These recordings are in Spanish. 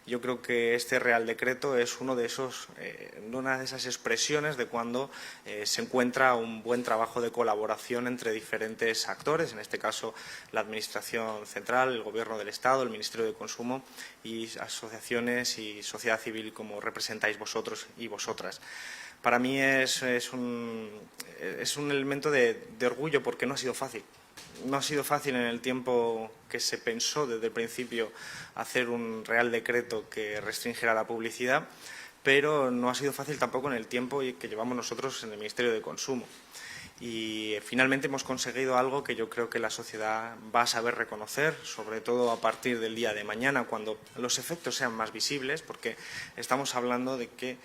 Yo creo que este Real Decreto es una de esas expresiones de cuando se encuentra un buen trabajo de colaboración entre diferentes actores, en este caso la Administración Central, el Gobierno del Estado, el Ministerio de Consumo y asociaciones y sociedad civil como representáis vosotros y vosotras. Para mí es un elemento de orgullo porque no ha sido fácil. No ha sido fácil en el tiempo que se pensó desde el principio hacer un Real Decreto que restringiera la publicidad, pero no ha sido fácil tampoco en el tiempo que llevamos nosotros en el Ministerio de Consumo. Y finalmente hemos conseguido algo que yo creo que la sociedad va a saber reconocer, sobre todo a partir del día de mañana, cuando los efectos sean más visibles, porque estamos hablando de que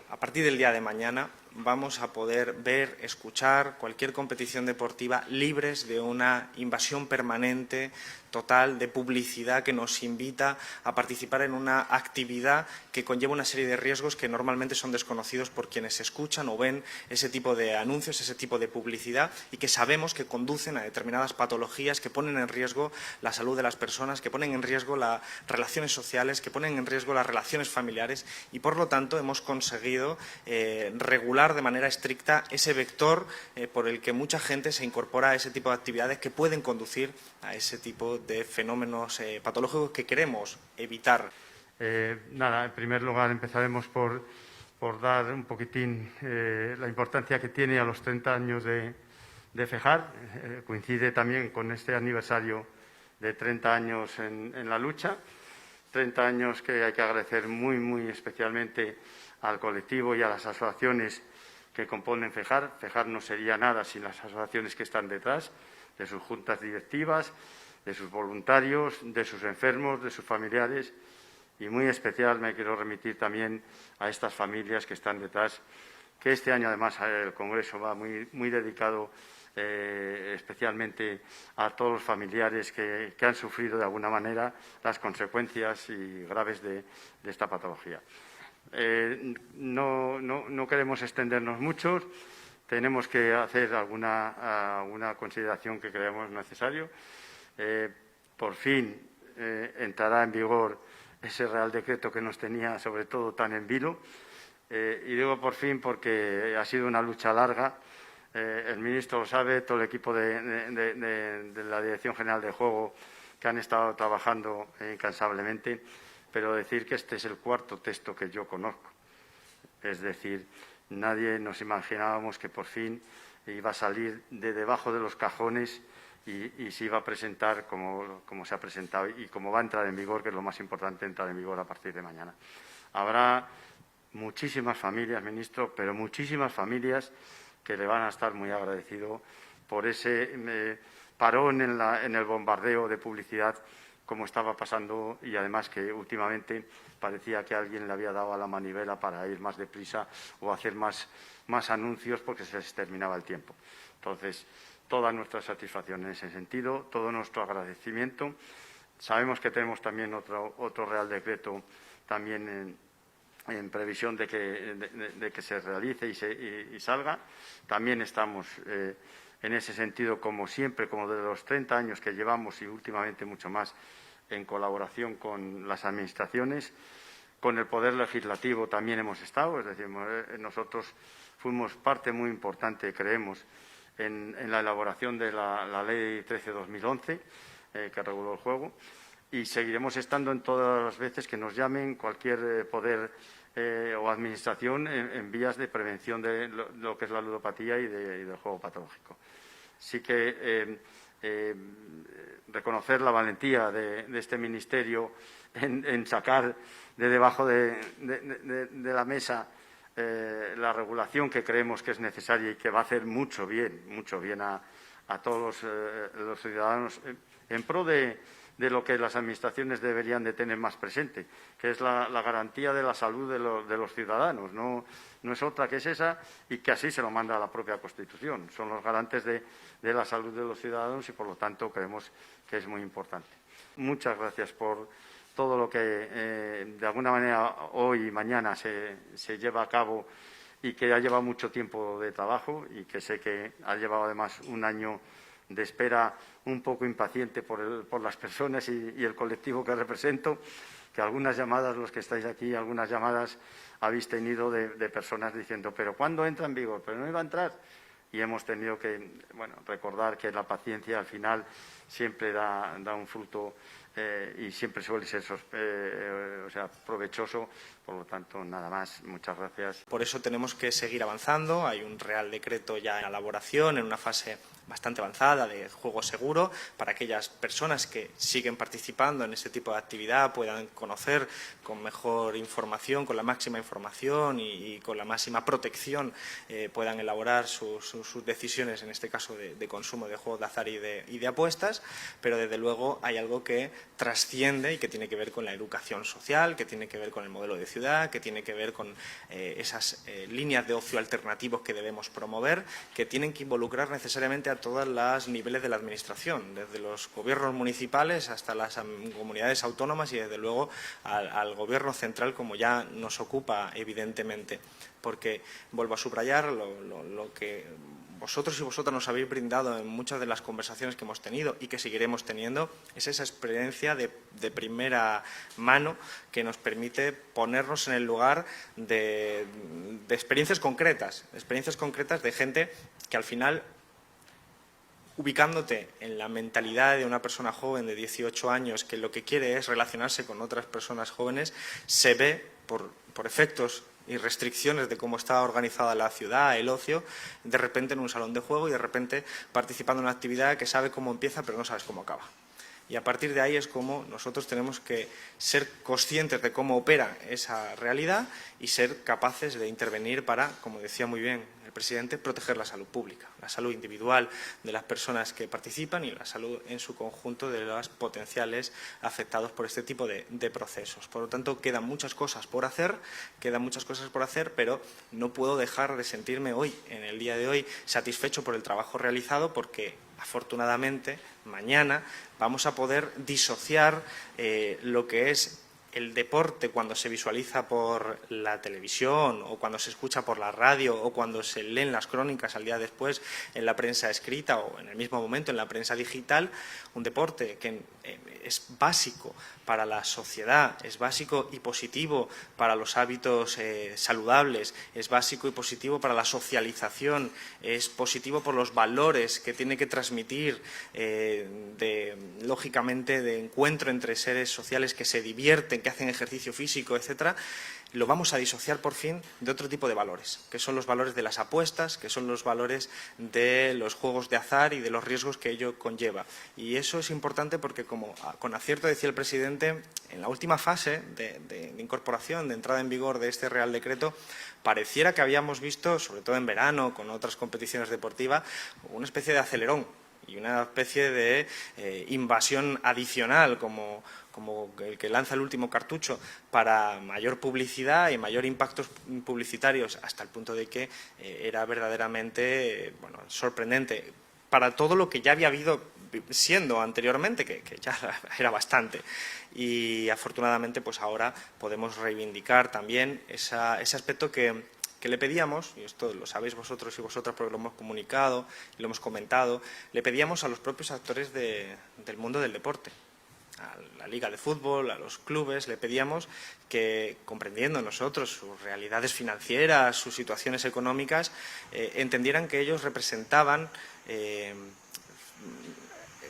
a partir del día de mañana vamos a poder ver, escuchar cualquier competición deportiva libres de una invasión permanente, total, de publicidad que nos invita a participar en una actividad que conlleva una serie de riesgos que normalmente son desconocidos por quienes escuchan o ven ese tipo de anuncios, ese tipo de publicidad y que sabemos que conducen a determinadas patologías que ponen en riesgo la salud de las personas, que ponen en riesgo las relaciones sociales, que ponen en riesgo las relaciones familiares y, por lo tanto, hemos conseguido regular de manera estricta ese vector por el que mucha gente se incorpora a ese tipo de actividades que pueden conducir a ese tipo de fenómenos patológicos que queremos evitar. Nada, en primer lugar empezaremos por dar un poquitín la importancia que tiene a los 30 años de FEJAR. Coincide también con este aniversario de 30 años en la lucha. 30 años que hay que agradecer muy especialmente al colectivo y a las asociaciones que componen FEJAR. FEJAR no sería nada sin las asociaciones que están detrás, de sus juntas directivas, de sus voluntarios, de sus enfermos, de sus familiares. Y muy especial me quiero remitir también a estas familias que están detrás, que este año además el Congreso va muy dedicado especialmente a todos los familiares que han sufrido de alguna manera las consecuencias y graves de esta patología. No queremos extendernos mucho, tenemos que hacer alguna consideración que creemos necesario. Por fin entrará en vigor ese Real Decreto que nos tenía, sobre todo, tan en vilo. Y digo por fin porque ha sido una lucha larga. El ministro lo sabe, todo el equipo de la Dirección General de Juego que han estado trabajando incansablemente, pero decir que este es el cuarto texto que yo conozco. Es decir, nadie nos imaginábamos que por fin iba a salir de debajo de los cajones y se iba a presentar como se ha presentado y como va a entrar en vigor, que es lo más importante, entrar en vigor a partir de mañana. Habrá muchísimas familias, ministro, pero muchísimas familias que le van a estar muy agradecidos por ese parón en el bombardeo de publicidad como estaba pasando y además que últimamente parecía que alguien le había dado a la manivela para ir más deprisa o hacer más anuncios porque se les terminaba el tiempo. Entonces, toda nuestra satisfacción en ese sentido, todo nuestro agradecimiento. Sabemos que tenemos también otro Real Decreto también en previsión de que se realice y salga. También estamos en ese sentido, como siempre, como de los 30 años que llevamos y últimamente mucho más, en colaboración con las administraciones. Con el Poder Legislativo también hemos estado, es decir, nosotros fuimos parte muy importante, creemos, en la elaboración de la Ley 13/2011, que reguló el juego, y seguiremos estando en todas las veces que nos llamen cualquier poder o administración en vías de prevención de lo que es la ludopatía y del juego patológico. Sí que reconocer la valentía de este Ministerio en sacar de debajo de la mesa la regulación que creemos que es necesaria y que va a hacer mucho bien a todos los ciudadanos en pro de lo que las administraciones deberían de tener más presente, que es la garantía de la salud de los ciudadanos. No es otra que es esa y que así se lo manda a la propia Constitución. Son los garantes de la salud de los ciudadanos y, por lo tanto, creemos que es muy importante. Muchas gracias por todo lo que, de alguna manera, hoy y mañana se lleva a cabo y que ha llevado mucho tiempo de trabajo y que sé que ha llevado, además, un año de espera un poco impaciente por las personas y el colectivo que represento, que algunas llamadas, los que estáis aquí, algunas llamadas habéis tenido de personas diciendo, pero ¿cuándo entra en vigor? Pero no iba a entrar. Y hemos tenido que recordar que la paciencia al final siempre da un fruto y siempre suele ser provechoso. Por lo tanto, nada más. Muchas gracias. Por eso tenemos que seguir avanzando. Hay un Real Decreto ya en elaboración, en una fase bastante avanzada de juego seguro, para aquellas personas que siguen participando en ese tipo de actividad puedan conocer con mejor información, con la máxima información y con la máxima protección puedan elaborar sus decisiones, en este caso de consumo de juegos de azar y de apuestas, pero desde luego hay algo que trasciende y que tiene que ver con la educación social, que tiene que ver con el modelo de ciudad, que tiene que ver con esas líneas de ocio alternativos que debemos promover, que tienen que involucrar necesariamente a todos los niveles de la Administración, desde los gobiernos municipales hasta las comunidades autónomas y, desde luego, al Gobierno central, como ya nos ocupa, evidentemente. Porque, vuelvo a subrayar, lo que vosotros y vosotras nos habéis brindado en muchas de las conversaciones que hemos tenido y que seguiremos teniendo, es esa experiencia de primera mano que nos permite ponernos en el lugar de experiencias concretas de gente que al final, ubicándote en la mentalidad de una persona joven de 18 años que lo que quiere es relacionarse con otras personas jóvenes, se ve por efectos y restricciones de cómo está organizada la ciudad, el ocio, de repente en un salón de juego y de repente participando en una actividad que sabe cómo empieza pero no sabes cómo acaba. Y a partir de ahí es como nosotros tenemos que ser conscientes de cómo opera esa realidad y ser capaces de intervenir para, como decía muy bien el presidente, proteger la salud pública, la salud individual de las personas que participan y la salud en su conjunto de los potenciales afectados por este tipo de procesos. Por lo tanto, quedan muchas cosas por hacer, pero no puedo dejar de sentirme hoy, en el día de hoy, satisfecho por el trabajo realizado, porque afortunadamente mañana vamos a poder disociar lo que es el deporte cuando se visualiza por la televisión o cuando se escucha por la radio o cuando se leen las crónicas al día después en la prensa escrita o en el mismo momento en la prensa digital, un deporte que es básico para la sociedad, es básico y positivo para los hábitos saludables, es básico y positivo para la socialización, es positivo por los valores que tiene que transmitir, lógicamente, de encuentro entre seres sociales que se divierten, que hacen ejercicio físico, etcétera. Lo vamos a disociar por fin de otro tipo de valores, que son los valores de las apuestas, que son los valores de los juegos de azar y de los riesgos que ello conlleva. Y eso es importante porque, como con acierto decía el presidente, en la última fase de incorporación, de entrada en vigor de este Real Decreto, pareciera que habíamos visto, sobre todo en verano, con otras competiciones deportivas, una especie de acelerón y una especie de invasión adicional, como el que lanza el último cartucho, para mayor publicidad y mayor impactos publicitarios, hasta el punto de que era verdaderamente sorprendente para todo lo que ya había habido siendo anteriormente, que ya era bastante. Y afortunadamente pues ahora podemos reivindicar también ese aspecto que le pedíamos, y esto lo sabéis vosotros y vosotras porque lo hemos comunicado y lo hemos comentado, le pedíamos a los propios actores del mundo del deporte, a la Liga de Fútbol, a los clubes, le pedíamos que, comprendiendo nosotros sus realidades financieras, sus situaciones económicas, entendieran que ellos representaban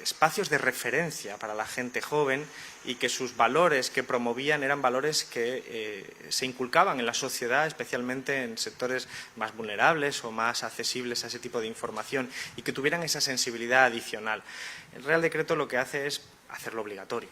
espacios de referencia para la gente joven y que sus valores que promovían eran valores que se inculcaban en la sociedad, especialmente en sectores más vulnerables o más accesibles a ese tipo de información, y que tuvieran esa sensibilidad adicional. El Real Decreto lo que hace es hacerlo obligatorio,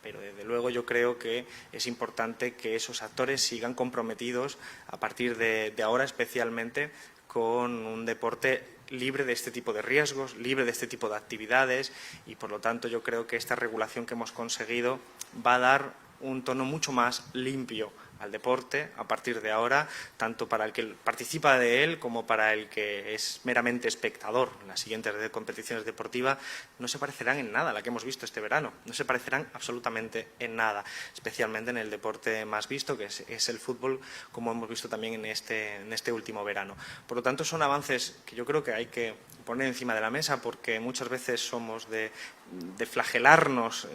pero desde luego yo creo que es importante que esos actores sigan comprometidos a partir de ahora, especialmente con un deporte libre de este tipo de riesgos, libre de este tipo de actividades, y por lo tanto yo creo que esta regulación que hemos conseguido va a dar un tono mucho más limpio al deporte a partir de ahora, tanto para el que participa de él como para el que es meramente espectador. Las siguientes competiciones deportivas no se parecerán en nada a la que hemos visto este verano, no se parecerán absolutamente en nada, especialmente en el deporte más visto, que es el fútbol, como hemos visto también en este último verano. Por lo tanto, son avances que yo creo que hay que poner encima de la mesa, porque muchas veces somos de flagelarnos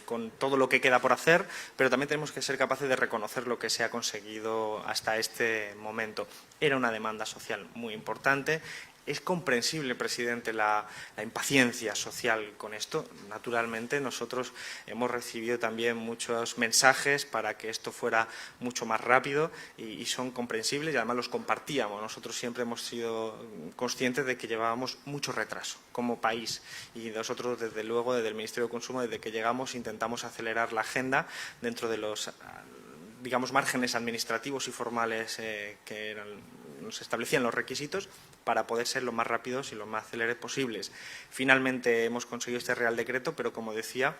con todo lo que queda por hacer, pero también tenemos que ser capaces de reconocer lo que se ha conseguido hasta este momento. Era una demanda social muy importante. Es comprensible, presidente, la impaciencia social con esto. Naturalmente, nosotros hemos recibido también muchos mensajes para que esto fuera mucho más rápido y son comprensibles y además los compartíamos. Nosotros siempre hemos sido conscientes de que llevábamos mucho retraso como país y nosotros, desde luego, desde el Ministerio de Consumo, desde que llegamos, intentamos acelerar la agenda dentro de los, digamos, márgenes administrativos y formales que nos establecían los requisitos para poder ser lo más rápidos y lo más céleres posibles. Finalmente hemos conseguido este Real Decreto, pero, como decía,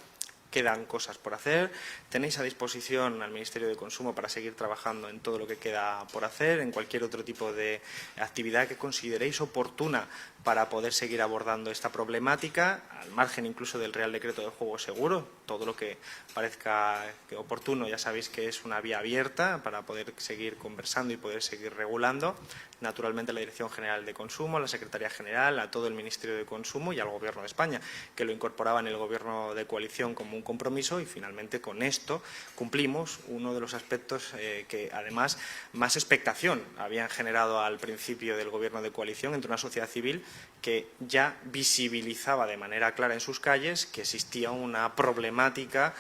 quedan cosas por hacer. Tenéis a disposición al Ministerio de Consumo para seguir trabajando en todo lo que queda por hacer, en cualquier otro tipo de actividad que consideréis oportuna para poder seguir abordando esta problemática, al margen incluso del Real Decreto de Juego Seguro. Todo lo que parezca oportuno, ya sabéis que es una vía abierta para poder seguir conversando y poder seguir regulando. Naturalmente, la Dirección General de Consumo, la Secretaría General, a todo el Ministerio de Consumo y al Gobierno de España, que lo incorporaba en el Gobierno de coalición como un compromiso, y finalmente con esto cumplimos uno de los aspectos que además más expectación habían generado al principio del Gobierno de coalición entre una sociedad civil que ya visibilizaba de manera clara en sus calles que existía una problemática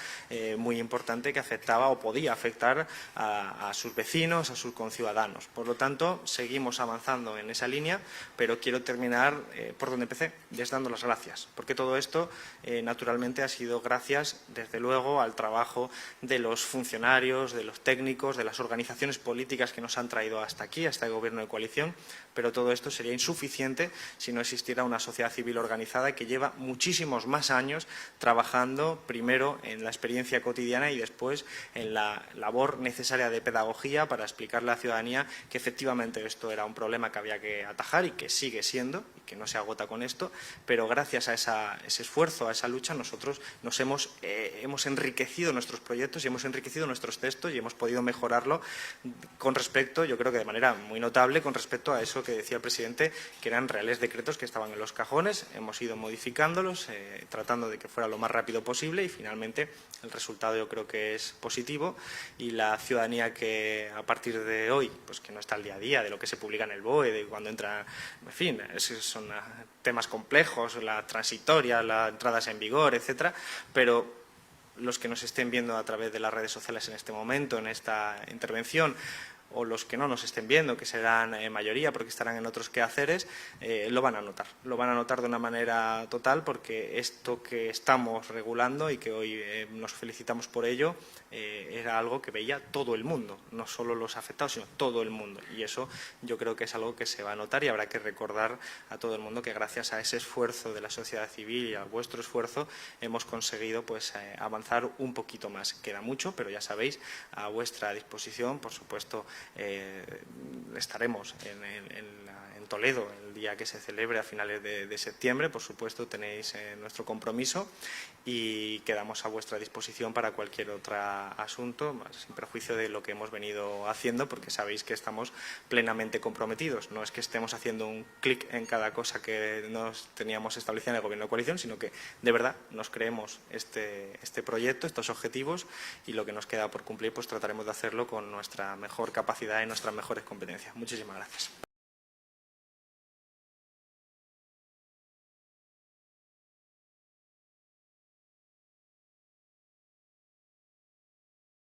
muy importante que afectaba o podía afectar a sus vecinos, a sus conciudadanos. Por lo tanto, seguimos avanzando en esa línea, pero quiero terminar por donde empecé, ya dando las gracias, porque todo esto naturalmente ha sido gracias, desde luego, al trabajo de los funcionarios, de los técnicos, de las organizaciones políticas que nos han traído hasta aquí, hasta el Gobierno de coalición, pero todo esto sería insuficiente si no existiera una sociedad civil organizada que lleva muchísimos más años trabajando, primero en la experiencia cotidiana y después en la labor necesaria de pedagogía para explicarle a la ciudadanía que efectivamente esto era un problema que había que atajar y que sigue siendo, y que no se agota con esto, pero gracias a ese esfuerzo, a esa lucha, nosotros nos hemos enriquecido nuestros proyectos y hemos enriquecido nuestros textos y hemos podido mejorarlo con respecto, yo creo que de manera muy notable, con respecto a eso que decía el presidente, que eran reales decretos que estaban en los cajones. Hemos ido modificándolos, tratando de que fuera lo más rápido posible, y finalmente el resultado yo creo que es positivo, y la ciudadanía que a partir de hoy, pues que no está al día a día de lo que se publica en el BOE, de cuando entra, en fin, son temas complejos, la transitoria, las entradas en vigor, etcétera, pero los que nos estén viendo a través de las redes sociales en este momento, en esta intervención, o los que no nos estén viendo, que serán mayoría porque estarán en otros quehaceres, lo van a notar de una manera total, porque esto que estamos regulando y que hoy nos felicitamos por ello, era algo que veía todo el mundo, no solo los afectados, sino todo el mundo, y eso yo creo que es algo que se va a notar, y habrá que recordar a todo el mundo que gracias a ese esfuerzo de la sociedad civil y a vuestro esfuerzo hemos conseguido pues avanzar un poquito más. Queda mucho, pero ya sabéis, a vuestra disposición, por supuesto. Estaremos en Toledo el día que se celebre a finales de septiembre. Por supuesto, tenéis nuestro compromiso y quedamos a vuestra disposición para cualquier otro asunto, sin perjuicio de lo que hemos venido haciendo, porque sabéis que estamos plenamente comprometidos. No es que estemos haciendo un clic en cada cosa que nos teníamos establecida en el Gobierno de coalición, sino que de verdad nos creemos este proyecto, estos objetivos, y lo que nos queda por cumplir pues trataremos de hacerlo con nuestra mejor capacidad y nuestras mejores competencias. Muchísimas gracias.